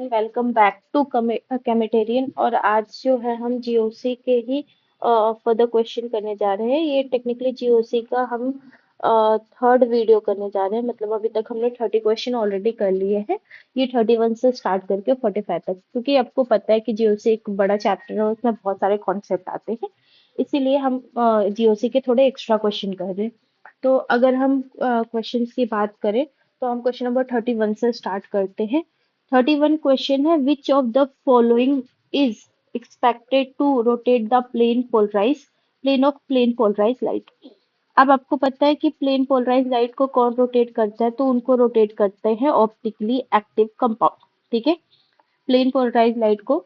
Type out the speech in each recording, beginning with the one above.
And welcome back to Chemeterian. और आज जो है हम जीओसी के ही फर्दर क्वेश्चन करने जा रहे हैं। ये टेक्निकली जीओसी का हम थर्ड वीडियो करने जा रहे हैं। मतलब अभी तक हमने 30 क्वेश्चन ऑलरेडी कर लिए हैं। ये 31 से स्टार्ट करके 45 तक, क्योंकि आपको पता है कि जीओसी एक बड़ा चैप्टर है, उसमें बहुत सारे कॉन्सेप्ट आते हैं। इसीलिए हम जीओसी के थोड़े एक्स्ट्रा क्वेश्चन कर रहे हैं। तो अगर हम क्वेश्चन की बात करें तो हम क्वेश्चन नंबर 31 से स्टार्ट करते हैं। 31 क्वेश्चन है, which of the following is expected to rotate the plane polarize light. अब आपको पता है कि प्लेन पोलराइज लाइट को कौन रोटेट करता है, तो उनको रोटेट करते हैं ऑप्टिकली एक्टिव कंपाउंड। ठीक है, प्लेन पोलराइज लाइट को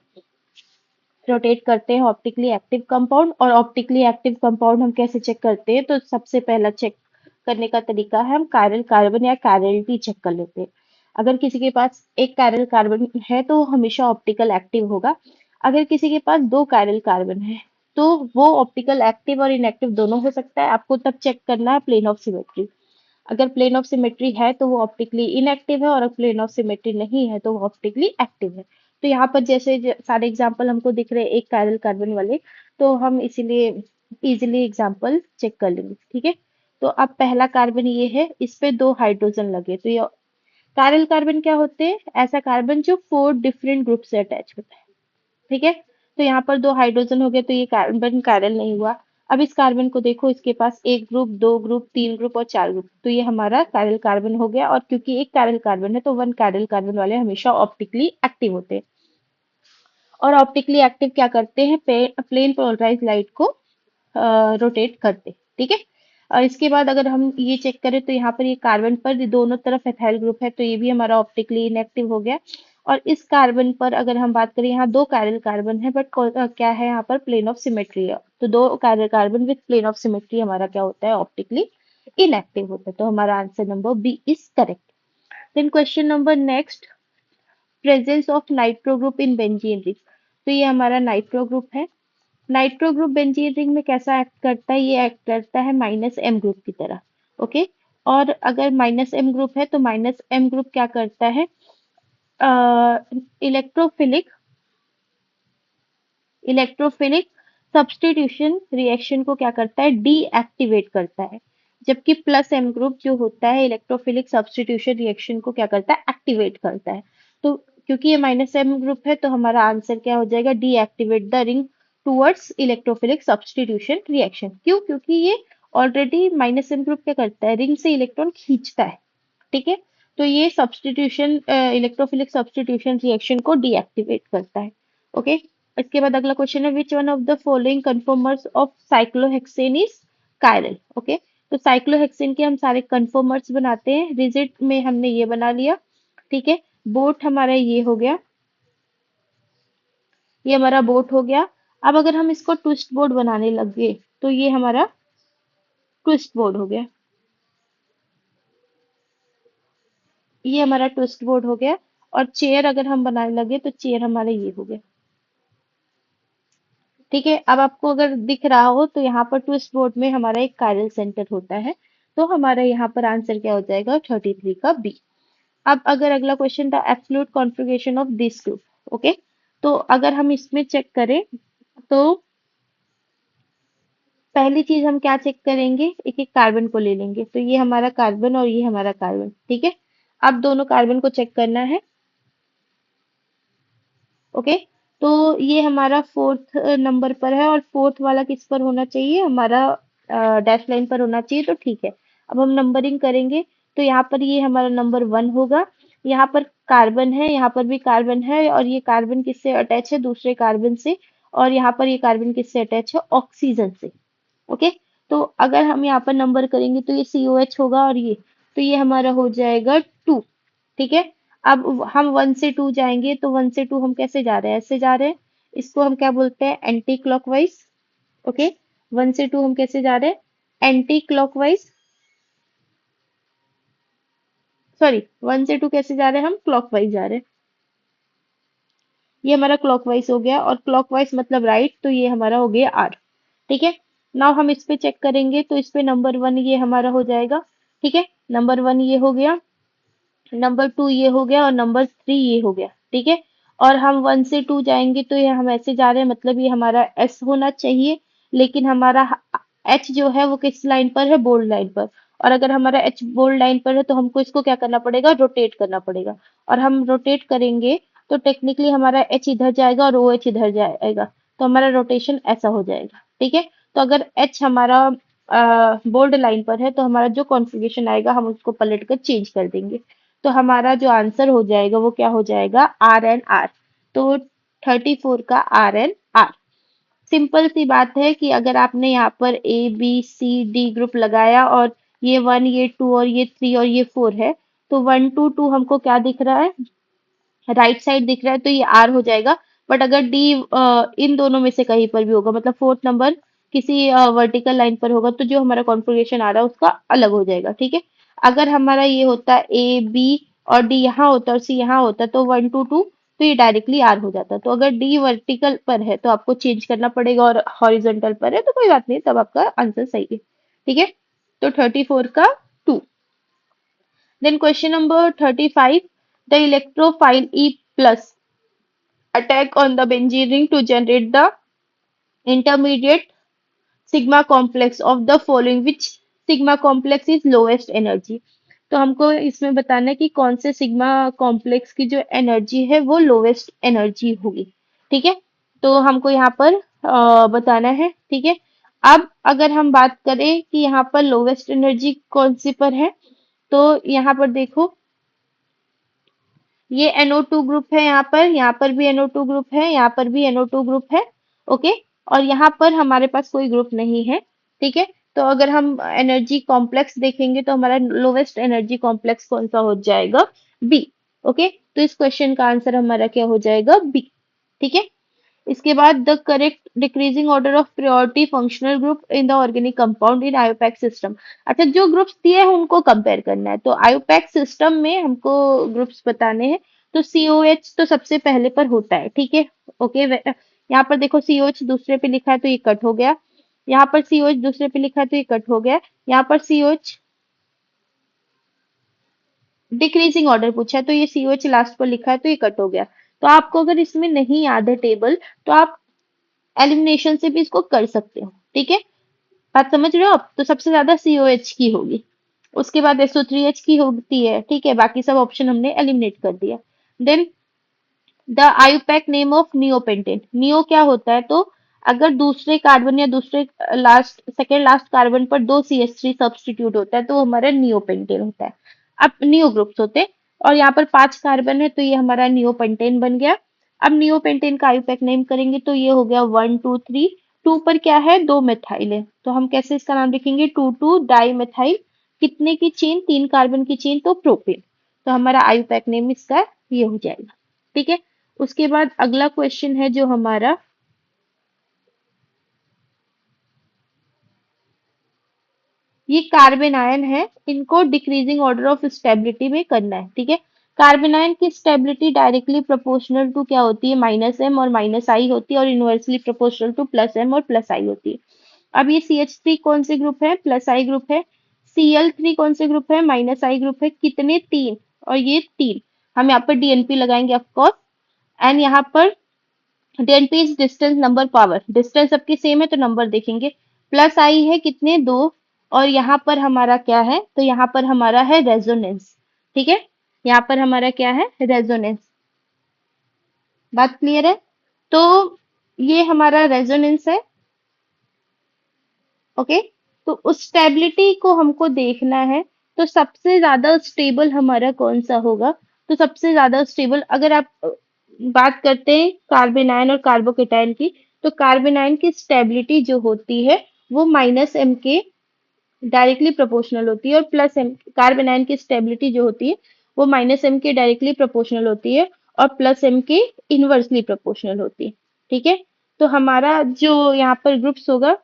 रोटेट करते हैं ऑप्टिकली एक्टिव कंपाउंड। और ऑप्टिकली एक्टिव कंपाउंड हम कैसे चेक करते हैं, तो सबसे पहला चेक करने का तरीका है हम कायरल कार्बन या कायरलिटी चेक कर लेते हैं। अगर किसी के पास एक कायरल कार्बन है तो वो हमेशा ऑप्टिकल एक्टिव होगा। अगर किसी के पास दो कायरल कार्बन है तो वो ऑप्टिकल एक्टिव और इनएक्टिव दोनों हो सकता है। आपको तब चेक करना है प्लेन ऑफ सिमेट्री। अगर प्लेन ऑफ सिमेट्री है तो वो ऑप्टिकली इनएक्टिव है, और अगर प्लेन ऑफ सिमेट्री नहीं है तो वो ऑप्टिकली एक्टिव है। तो यहाँ पर जैसे सारे एग्जांपल हमको दिख रहे हैं एक कायरल कार्बन वाले, तो हम इसीलिए इजीली एग्जांपल चेक कर लेंगे। ठीक है, तो अब पहला कार्बन ये है, इस पे दो हाइड्रोजन लगे, तो ये कायरल कार्बन क्या होते हैं? ऐसा कार्बन जो 4 डिफरेंट ग्रुप से अटैच होता है। ठीक है, तो यहाँ पर दो हाइड्रोजन हो गए, तो ये कार्बन कायरल नहीं हुआ। अब इस कार्बन को देखो, इसके पास एक ग्रुप, दो ग्रुप, तीन ग्रुप और चार ग्रुप, तो ये हमारा कायरल कार्बन हो गया। और क्योंकि एक कायरल कार्बन है तो वन कायरल कार्बन वाले हमेशा ऑप्टिकली एक्टिव होते हैं। और ऑप्टिकली एक्टिव क्या करते हैं? प्लेन पोलराइज लाइट को रोटेट करते। ठीक है, और इसके बाद अगर हम ये चेक करें तो यहाँ पर ये कार्बन पर दोनों तरफ एथाइल ग्रुप है, तो ये भी हमारा ऑप्टिकली इनएक्टिव हो गया। और इस कार्बन पर अगर हम बात करें, यहाँ दो कायरल कार्बन है, बट क्या है, यहाँ पर प्लेन ऑफ सिमेट्री है, तो दो chiral carbon with plane of symmetry हमारा क्या होता है? ऑप्टिकली इनएक्टिव होता है। तो हमारा answer number B is correct. Then question number next, presence of nitro group in benzene ring. तो ये हमारा नाइट्रो ग्रुप है। नाइट्रो ग्रुप बेंजीन रिंग में कैसा एक्ट करता है? ये एक्ट करता है माइनस एम ग्रुप की तरह। ओके, और अगर माइनस एम ग्रुप है तो माइनस एम ग्रुप क्या करता है? इलेक्ट्रोफिलिक इलेक्ट्रोफिलिक सब्स्टिट्यूशन रिएक्शन को क्या करता है? डीएक्टिवेट करता है। जबकि प्लस एम ग्रुप जो होता है इलेक्ट्रोफिलिक सब्स्टिट्यूशन रिएक्शन को क्या करता है? एक्टिवेट करता है। तो क्योंकि ये माइनस एम ग्रुप है तो हमारा आंसर क्या हो जाएगा? Deactivate the ring towards electrophilic substitution reaction. क्यों? क्योंकि ये ऑलरेडी माइनस एम ग्रुप क्या करता है? रिंग से इलेक्ट्रॉन खींचता है। ठीक है, तो ये सब्स्टिट्यूशन इलेक्ट्रोफिलिक सब्स्टिट्यूशन रिएक्शन को डीएक्टिवेट करता है। ओके, इसके बाद अगला क्वेश्चन है, which one of the following conformers of cyclohexane is chiral. Okay, तो साइक्लोहेक्सेन के हम सारे कन्फर्मर्स बनाते हैं। रिजिड में हमने ये बना लिया। ठीक है, बोट हमारा ये हो गया, ये हमारा बोट हो गया। अब अगर हम इसको ट्विस्ट बोर्ड बनाने लगे तो ये हमारा ट्विस्ट बोर्ड हो गया, ये हमारा ट्विस्ट बोर्ड हो गया। और चेयर अगर हम बनाने लगे तो चेयर हमारा ये हो गया। ठीक है, अब आपको अगर दिख रहा हो तो यहाँ पर ट्विस्ट बोर्ड में हमारा एक कायरल सेंटर होता है, तो हमारा यहाँ पर आंसर क्या हो जाएगा? 33 का बी। अब अगर अगला क्वेश्चन था, absolute configuration of this group. Okay, तो अगर हम इसमें चेक करें तो पहली चीज हम क्या चेक करेंगे? एक एक कार्बन को ले लेंगे, तो ये हमारा कार्बन और ये हमारा कार्बन। ठीक है, अब दोनों कार्बन को चेक करना है। ओके, तो ये हमारा फोर्थ नंबर पर है, और फोर्थ वाला किस पर होना चाहिए? हमारा डैश लाइन पर होना चाहिए। तो ठीक है, अब हम नंबरिंग करेंगे, तो यहाँ पर ये हमारा नंबर 1 होगा। यहाँ पर कार्बन है, यहाँ पर भी कार्बन है, और ये कार्बन किससे अटैच है? दूसरे कार्बन से। और यहाँ पर ये कार्बन किससे अटैच है? ऑक्सीजन से। ओके, तो अगर हम यहाँ पर नंबर करेंगे तो ये COH होगा, और ये, तो ये हमारा हो जाएगा 2। ठीक है, अब हम 1 से 2 जाएंगे, तो 1 से 2 हम कैसे जा रहे हैं? ऐसे जा रहे हैं। इसको हम क्या बोलते हैं? Anti clockwise. ओके, 1 से 2 हम कैसे जा रहे हैं? Anti clockwise. सॉरी, 1 से 2 कैसे जा रहे हैं? हम क्लॉकवाइज जा रहे हैं। ये हमारा क्लॉकवाइज हो गया, और क्लॉकवाइज मतलब राइट, तो ये हमारा हो गया R। ठीक है, नाउ हम इस पे चेक करेंगे, तो इस पे नंबर 1 ये हमारा हो जाएगा। ठीक है, नंबर 1 ये हो गया। नंबर 2 ये हो गया और नंबर 3 ये हो गया, ठीक है। और हम 1 से 2 जाएंगे तो ये हम ऐसे जा रहे हैं, मतलब ये हमारा एस होना चाहिए, लेकिन हमारा एच जो है वो किस लाइन पर है, बोल्ड लाइन पर। और अगर हमारा एच बोल्ड लाइन पर है तो हमको इसको क्या करना पड़ेगा, रोटेट करना पड़ेगा। और हम रोटेट करेंगे तो टेक्निकली हमारा एच इधर जाएगा और ओ एच इधर जाएगा, तो हमारा रोटेशन ऐसा हो जाएगा, ठीक है। तो अगर एच हमारा बोल्ड लाइन पर है तो हमारा जो कॉन्फ़िगरेशन आएगा हम उसको पलट कर चेंज कर देंगे। तो हमारा जो आंसर हो जाएगा वो क्या हो जाएगा, आर एन आर। तो 34 का आर एन आर। सिंपल सी बात है कि अगर आपने यहाँ पर A B C D group लगाया और ये 1 ये 2 और ये 3 और ये 4 है, तो 1 2 2 हमको क्या दिख रहा है, राइट साइड दिख रहा है, तो ये आर हो जाएगा। बट अगर डी इन दोनों में से कहीं पर भी होगा, मतलब फोर्थ नंबर किसी वर्टिकल लाइन पर होगा, तो जो हमारा कॉन्फ़िगरेशन आ रहा है उसका अलग हो जाएगा, ठीक है। अगर हमारा ये होता ए बी और डी यहाँ होता और सी यहाँ होता, तो 1 2 2, तो ये डायरेक्टली आर हो जाता। तो अगर डी वर्टिकल पर है तो आपको चेंज करना पड़ेगा, और हॉरिजॉन्टल पर है तो कोई बात नहीं, तब आपका आंसर सही है, ठीक है। तो 34 का 2। Then question number 35. The electrophile E plus attack on the benzene ring to generate the intermediate sigma complex of the following, which sigma complex is lowest energy। तो हमको इसमें बताना है कि कौन से सिग्मा कॉम्प्लेक्स की जो एनर्जी है वो लोवेस्ट एनर्जी होगी, ठीक है। तो हमको यहाँ पर बताना है, ठीक है। अब अगर हम बात करें कि यहाँ पर लोवेस्ट एनर्जी कौन सी पर है, तो यहाँ पर देखो, ये NO2 ग्रुप है, यहाँ पर भी NO2 ग्रुप है, यहाँ पर भी NO2 ग्रुप है, ओके। और यहाँ पर हमारे पास कोई ग्रुप नहीं है, ठीक है। तो अगर हम एनर्जी कॉम्प्लेक्स देखेंगे तो हमारा लोवेस्ट एनर्जी कॉम्प्लेक्स कौन सा हो जाएगा, बी, ओके। तो इस क्वेश्चन का आंसर हमारा क्या हो जाएगा, बी, ठीक है। इसके बाद the correct decreasing order of priority functional group in the organic compound in IUPAC system. अच्छा, जो ग्रुप्स दिए हैं उनको कंपेयर करना है, तो आयोपैक सिस्टम में हमको ग्रुप्स बताने हैं। तो COH तो सबसे पहले पर होता है, ठीक है, ओके। यहाँ पर देखो COH दूसरे पे लिखा है तो ये कट हो गया, यहाँ पर COH दूसरे पे लिखा है तो ये कट हो गया, यहाँ पर COH डिक्रीजिंग ऑर्डर पूछा है तो ये COH लास्ट पर लिखा है तो ये कट हो गया। तो आपको अगर इसमें नहीं याद है टेबल, तो आप एलिमिनेशन से भी इसको कर सकते हो, ठीक है। बात समझ रहे हो आप, तो सबसे ज्यादा COH की होगी, उसके बाद SO3H की होती है, ठीक है। बाकी सब ऑप्शन हमने एलिमिनेट कर दिया। Then the IUPAC name of neopentane. Neo क्या होता है, तो अगर दूसरे कार्बन या दूसरे लास्ट सेकेंड लास्ट कार्बन पर दो CH3 सब्स्टिट्यूट होता है तो वो हमारा नियोपेंटेन होता है। अब नियो ग्रुप्स होते हैं, और यहाँ पर 5 कार्बन है तो ये हमारा नियोपेंटेन बन गया। अब नियोपेंटेन का आयुपैक नेम करेंगे तो ये हो गया 1 2 3। 2 पर क्या है, 2 मेथाइल है, तो हम कैसे इसका नाम लिखेंगे, 2 2 डाई मेथाइल। कितने की चेन, 3 कार्बन की चेन, तो प्रोपेन। तो हमारा आयुपैक नेम इसका ये हो जाएगा, ठीक है। उसके बाद अगला क्वेश्चन है जो हमारा, ये कार्बन आयन है, इनको डिक्रीजिंग ऑर्डर ऑफ स्टेबिलिटी में करना है, ठीक है। कार्बन आयन की स्टेबिलिटी डायरेक्टली प्रोपोर्शनल टू क्या होती है, -m और -i होती है, और इनवर्सली प्रोपोर्शनल टू +m और +i होती है। अब ये CH3 कौन से ग्रुप है, +i ग्रुप है। Cl3 कौन से ग्रुप है, -i ग्रुप है। कितने, 3, और ये 3। हम यहाँ पर DNP लगाएंगे ऑफकोर्स। एंड यहाँ पर DNP is distance number power, distance सबकी सेम है तो नंबर देखेंगे। +i है कितने, 2। और यहाँ पर हमारा क्या है, तो यहाँ पर हमारा है रेजोनेंस, ठीक है। यहाँ पर हमारा क्या है, रेजोनेंस। बात क्लियर है, तो ये हमारा रेजोनेंस है, ओके। तो उस स्टेबिलिटी को हमको देखना है, तो सबसे ज्यादा स्टेबल हमारा कौन सा होगा। तो सबसे ज्यादा स्टेबल अगर आप बात करते हैं कार्बन आयन और कार्बोकेटायन की, तो कार्बन आयन की स्टेबिलिटी जो होती है वो -m के डायरेक्टली प्रोपोर्शनल होती है, और +m, कार्बन आयन की स्टेबिलिटी जो होती है वो -m के डायरेक्टली प्रोपोर्शनल होती है, और +m के इनवर्सली प्रोपोर्शनल होती है, ठीक है। तो हमारा जो यहाँ पर ग्रुप्स होगा,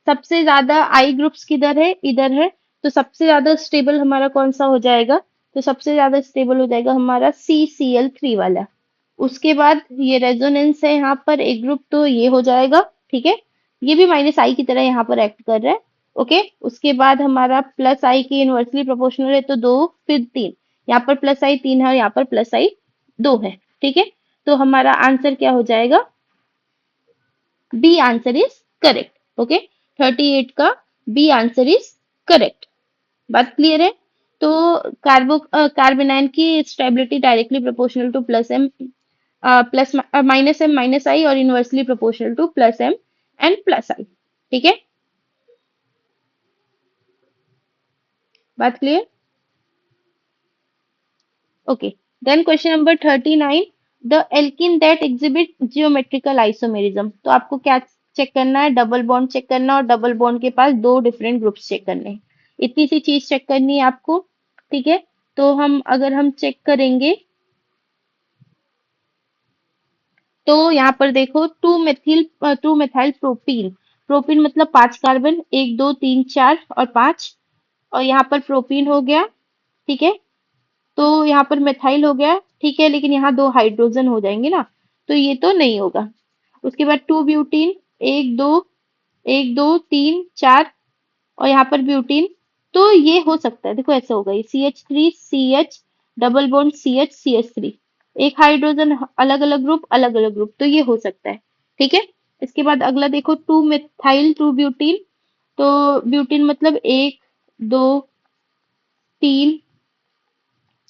सबसे ज्यादा आई ग्रुप्स किधर है, इधर है। तो सबसे ज्यादा स्टेबल हमारा कौन सा हो जाएगा, तो सबसे ज्यादा स्टेबल हो जाएगा हमारा CCl3 वाला। उसके बाद ये रेजोनेंस है यहाँ पर एक ग्रुप, तो ये हो जाएगा, ठीक है। ये भी -i की तरह यहाँ पर एक्ट कर रहा है। ओके, उसके बाद हमारा प्लस आई के इनवर्सली प्रोपोर्शनल है तो दो, फिर तीन। यहाँ पर प्लस आई तीन है और यहाँ पर प्लस आई दो है। ठीक है, तो हमारा आंसर क्या हो जाएगा? B answer is correct. Okay, 38 का बी आंसर इज करेक्ट। बात क्लियर है? तो कार्बोनाइन की stability directly proportional to plus M, plus minus M minus I, और inversely proportional to plus M and plus I. ठीक है, बात clear? Okay, then question number 39, the alkene that exhibit geometrical isomerism. तो आपको क्या check करना है? Double bond check करना है, और डबल बॉन्ड के पास दो डिफरेंट ग्रुप्स चेक करने हैं। इतनी सी चीज चेक करनी है आपको। ठीक है, तो अगर हम चेक करेंगे तो यहाँ पर देखो, टू मेथाइल प्रोपीन। प्रोपीन मतलब पांच कार्बन, एक दो तीन चार और पांच, और यहाँ पर प्रोपीन हो गया। ठीक है, तो यहाँ पर मेथाइल हो गया। ठीक है, लेकिन यहाँ दो हाइड्रोजन हो जाएंगे ना, तो ये तो नहीं होगा। उसके बाद टू ब्यूटीन, एक दो तीन चार, और यहाँ पर ब्यूटीन। तो ये हो सकता है, देखो ऐसे होगा, ये CH3 CH double bond CH CH3, एक हाइड्रोजन, अलग अलग ग्रुप, तो ये हो सकता है। ठीक है, इसके बाद अगला देखो, टू मिथाइल टू ब्यूटीन। तो ब्यूटीन मतलब एक दो तीन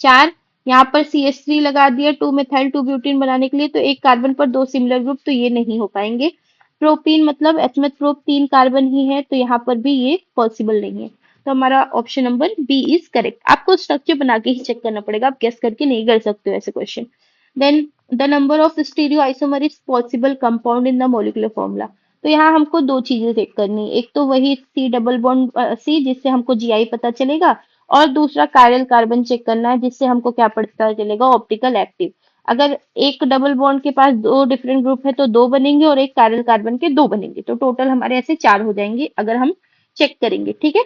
चार, यहाँ पर CH3 लगा दिया टू मिथाइल टू ब्यूटीन बनाने के लिए, तो एक कार्बन पर दो सिमिलर ग्रुप, तो ये नहीं हो पाएंगे। प्रोपीन मतलब एचमेथ प्रोप, तीन कार्बन ही है, तो यहाँ पर भी ये पॉसिबल नहीं है। तो हमारा option number B is correct. आपको स्ट्रक्चर बना के ही चेक करना पड़ेगा, आप गेस करके नहीं कर सकते हो ऐसे question. Then the number of stereo isomer is possible compound in the molecular formula. तो यहाँ हमको दो चीजें चेक करनी है, एक तो वही सी डबल बॉन्ड सी, जिससे हमको जीआई पता चलेगा, और दूसरा कायरल कार्बन चेक करना है, जिससे हमको क्या पता चलेगा? Optical active. अगर एक डबल बॉन्ड के पास दो डिफरेंट ग्रुप है तो दो बनेंगे, और एक कायरल कार्बन के दो बनेंगे, तो टोटल हमारे ऐसे चार हो जाएंगे अगर हम चेक करेंगे। ठीक है,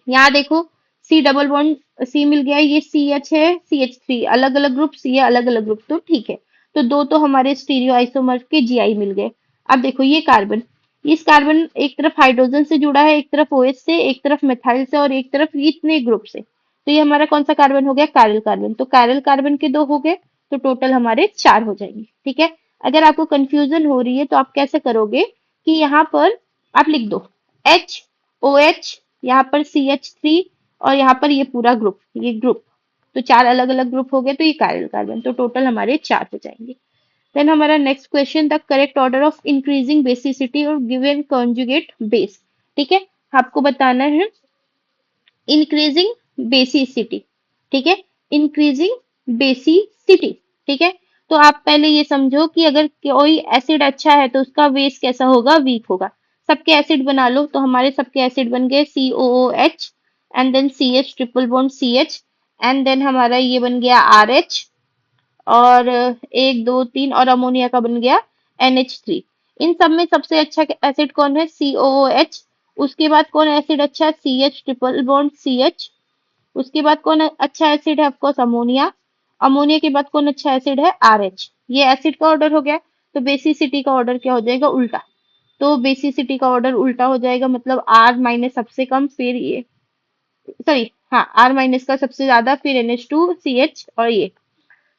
यहाँ देखो, सी डबल बॉन्ड सी मिल गया, ये CH है, CH3 अलग अलग ग्रुप, सी है अलग अलग ग्रुप, तो ठीक है। तो दो तो हमारे स्टीरियो आइसोमर के जीआई मिल गए। अब देखो ये कार्बन, इस कार्बन एक तरफ हाइड्रोजन से जुड़ा है, एक तरफ OH से, एक तरफ मिथाइल से, और एक तरफ इतने ग्रुप से, तो ये हमारा कौन सा कार्बन हो गया? Chiral carbon. तो कायरल कार्बन के दो हो गए, तो टोटल हमारे चार हो जाएंगे। ठीक है, अगर आपको कंफ्यूजन हो रही है तो आप कैसे करोगे कि यहाँ पर आप लिख दो HOH, यहाँ पर CH3, और यहाँ पर ये पूरा ग्रुप, ये ग्रुप, तो चार अलग अलग ग्रुप हो गए, तो ये कायरल कार्बन, तो टोटल हमारे चार हो जाएंगे। देन हमारा next question, the correct order of increasing basicity और गिवन कॉन्जुगेट बेस। ठीक है, आपको बताना है इंक्रीजिंग बेसिसिटी। ठीक है, इंक्रीजिंग बेसिसिटी। ठीक है, तो आप पहले ये समझो कि अगर कोई एसिड अच्छा है तो उसका बेस कैसा होगा? वीक होगा। सबके एसिड बना लो, तो हमारे सबके एसिड बन गए COOH, and then CH triple bond CH, and then हमारा ये बन गया RH, और एक दो तीन, और अमोनिया का बन गया NH3। इन सब में सबसे अच्छा एसिड कौन है? COOH। उसके बाद कौन एसिड अच्छा है? CH triple bond CH। उसके बाद कौन अच्छा एसिड है? Of course ammonia. अमोनिया के बाद कौन अच्छा एसिड है? RH। ये एसिड का ऑर्डर हो गया, तो बेसिसिटी का ऑर्डर क्या हो जाएगा? उल्टा। तो बेसिसिटी का ऑर्डर उल्टा हो जाएगा, मतलब R माइनस सबसे कम, फिर ये, सॉरी, हाँ, R माइनस का सबसे ज्यादा, फिर NH2CH, और ये।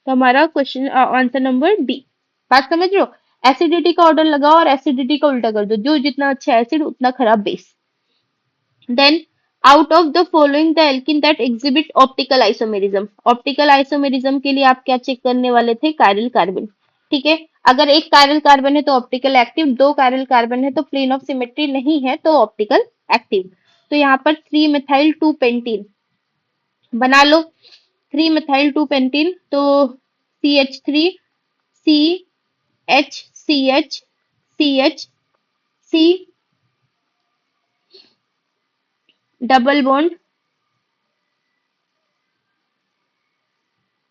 तो हमारा क्वेश्चन आंसर नंबर डी। बात समझ रहे हो? एसिडिटी का ऑर्डर लगाओ और एसिडिटी का उल्टा कर दो, जो जितना अच्छा एसिड उतना खराब base. Then out of the following the alkene that exhibit optical isomerism. Optical isomerism के लिए आप क्या चेक करने वाले थे? Chiral carbon. ठीक है, अगर एक कायरल कार्बन है तो ऑप्टिकल एक्टिव, दो कायरल कार्बन है तो प्लेन ऑफ सिमेट्री नहीं है तो ऑप्टिकल एक्टिव। तो यहाँ पर 3 मिथाइल 2 पेंटीन बना लो। 3 मिथाइल 2 पेंटीन, तो CH3 CH CH CH, double bond,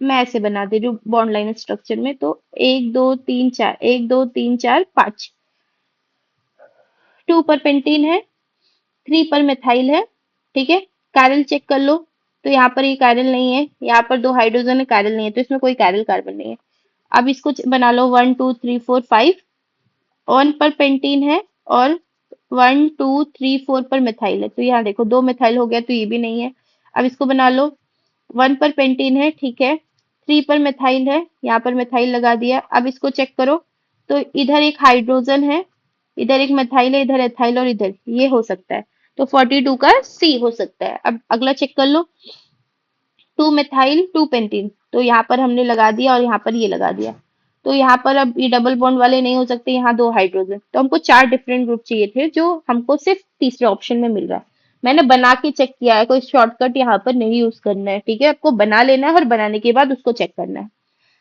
मैं ऐसे बना दे रही हूँ बॉन्ड लाइन स्ट्रक्चर में, तो एक दो तीन चार, एक दो तीन चार पांच, 2 पर पेंटीन है, 3 पर मिथाइल है। ठीक है, कायरल चेक कर लो, तो यहाँ पर ये कायरल नहीं है, यहाँ पर दो हाइड्रोजन है, कायरल नहीं है, तो इसमें कोई कायरल कार्बन नहीं है। अब इसको बना लो, 1 2 3 4 5, 1 पर पेंटीन है, और 1 2 3 4 पर मिथाइल है, तो यहाँ देखो 2 मिथाइल हो गया, तो ये भी नहीं है। अब इसको बना लो। 1 पर पेंटीन है, ठीक है। 3 पर मिथाइल है, यहाँ पर मिथाइल लगा दिया। अब इसको चेक करो, तो इधर एक हाइड्रोजन है, इधर एक मिथाइल है, इधर एथाइल और इधर ये हो सकता है। तो 42 का सी हो सकता है। अब अगला चेक कर लो। 2 मिथाइल 2 पेंटीन, तो यहाँ पर हमने लगा दिया और यहाँ पर ये लगा दिया। तो यहाँ पर अब ये डबल बॉन्ड वाले नहीं हो सकते, यहाँ 2 हाइड्रोजन, तो हमको 4 डिफरेंट ग्रुप चाहिए थे, जो हमको सिर्फ तीसरे ऑप्शन में मिल रहा है। मैंने बना के चेक किया है, कोई शॉर्टकट यहाँ पर नहीं यूज करना है, ठीक है। आपको बना लेना है और बनाने के बाद उसको चेक करना है।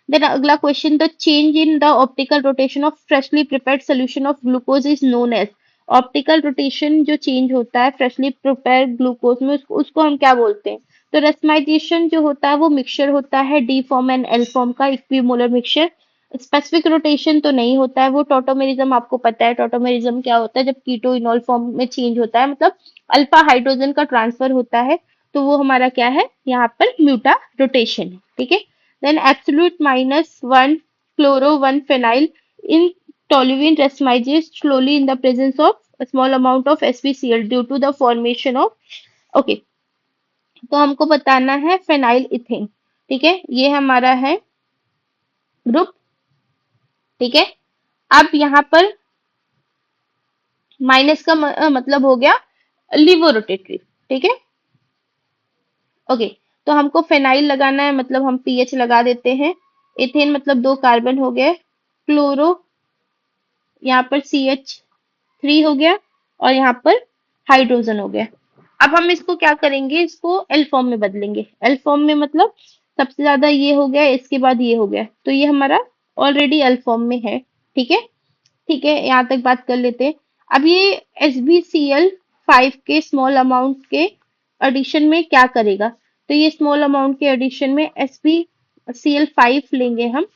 देन अगला question, the change in the optical rotation of freshly prepared solution of glucose is known as. Optical rotation जो चेंज होता है फ्रेशली प्रिपेयर्ड ग्लूकोज में, उसको हम क्या बोलते हैं? तो रेस्माइजेशन जो होता है वो मिक्सचर होता है D form and L form का, इक्विमोलर मिक्सचर। स्पेसिफिक रोटेशन तो नहीं होता है वो। टोटोमेरिज्म आपको पता है, टोटोमेरिज्म क्या होता है? जब कीटो इनॉल फॉर्म में चेंज होता है, मतलब अल्फा हाइड्रोजन का ट्रांसफर होता है, तो वो हमारा क्या है यहाँ पर? म्यूटा रोटेशन है, ठीक है। Then absolute -1 chloro 1 phenyl in toluene racemizes slowly in the presence of a small amount of SbCl due to the formation of, okay, तो हमको बताना है फेनाइल इथेन, ठीक है। ये हमारा है ग्रुप, ठीक है। अब यहाँ पर माइनस का मतलब हो गया लिवोरोटेटरी, ठीक है। ओके, तो हमको फेनाइल लगाना है, मतलब हम पीएच लगा देते हैं। इथेन मतलब 2 कार्बन हो गए। क्लोरो, यहाँ पर CH3 हो गया, और यहाँ पर हाइड्रोजन हो गया। अब हम इसको क्या करेंगे? इसको एल फॉर्म में बदलेंगे। एल फॉर्म में मतलब सबसे ज्यादा ये हो गया, इसके बाद ये हो गया, तो ये हमारा ऑलरेडी एल फॉर्म में है, ठीक है। ठीक है, यहाँ तक बात कर लेते हैं। अब ये SbCl5 के स्मॉल अमाउंट के एडिशन में क्या करेगा? तो ये स्मॉल अमाउंट के एडिशन में SbCl5 लेंगे हम,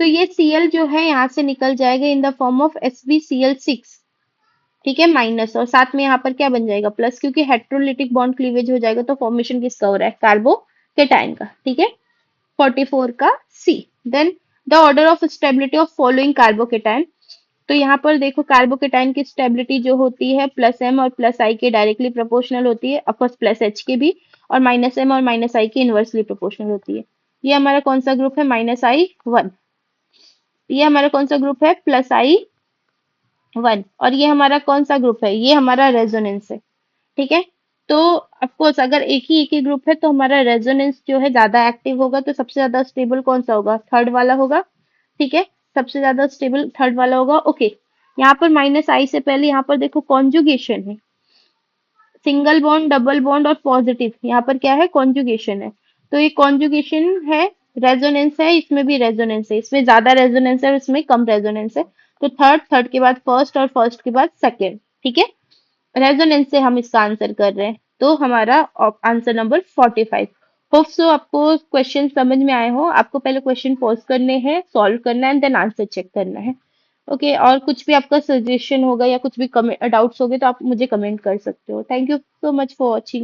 तो ये Cl जो है यहाँ से निकल जाएगा in the form of SbCl6, ठीक है, माइनस, और साथ में यहाँ पर क्या बन जाएगा? प्लस, क्योंकि हेट्रोलिटिक बॉन्ड क्लीवेज हो जाएगा, तो फॉर्मेशन किसका हो रहा है? कार्बोकेटाइन का, ठीक है। 44 का C. Then the order of stability of following carbocation, तो यहाँ पर देखो कार्बोकेटाइन की स्टेबिलिटी जो होती है +m और +i के डायरेक्टली प्रोपोर्शनल होती है, ऑफकोर्स +h के भी, और -m और -i के इनवर्सली प्रोपोर्शनल होती है। ये हमारा कौन सा ग्रुप है? -i1। ये हमारा कौन सा ग्रुप है? +i1। और ये हमारा कौन सा ग्रुप है? ये हमारा रेजोनेंस है, ठीक है। तो ऑफकोर्स अगर एक ही ग्रुप है तो हमारा रेजोनेंस जो है ज्यादा एक्टिव होगा, तो सबसे ज्यादा स्टेबल कौन सा होगा? थर्ड वाला होगा, ठीक है। सबसे ज्यादा स्टेबल थर्ड वाला होगा, ओके। यहाँ पर -i से पहले यहाँ पर देखो कॉन्जुगेशन है, सिंगल बॉन्ड, डबल बॉन्ड और पॉजिटिव, यहाँ पर क्या है? कॉन्जुगेशन है। तो ये कॉन्जुगेशन है, रेजोनेंस है, इसमें भी रेजोनेंस है, इसमें ज्यादा रेजोनेंस है और इसमें कम रेजोनेंस है। तो थर्ड, थर्ड के बाद फर्स्ट और फर्स्ट के बाद सेकेंड, ठीक है। रेजोनेंस से हम इसका आंसर कर रहे हैं, तो हमारा आंसर नंबर 45। होप सो आपको क्वेश्चन समझ में आए हो। आपको पहले क्वेश्चन पॉज करने हैं, सॉल्व करना है, एंड देन आंसर चेक करना है। ओके, और कुछ भी आपका सजेशन होगा या कुछ भी डाउट्स होगे तो आप मुझे कमेंट कर सकते हो। Thank you so much for watching.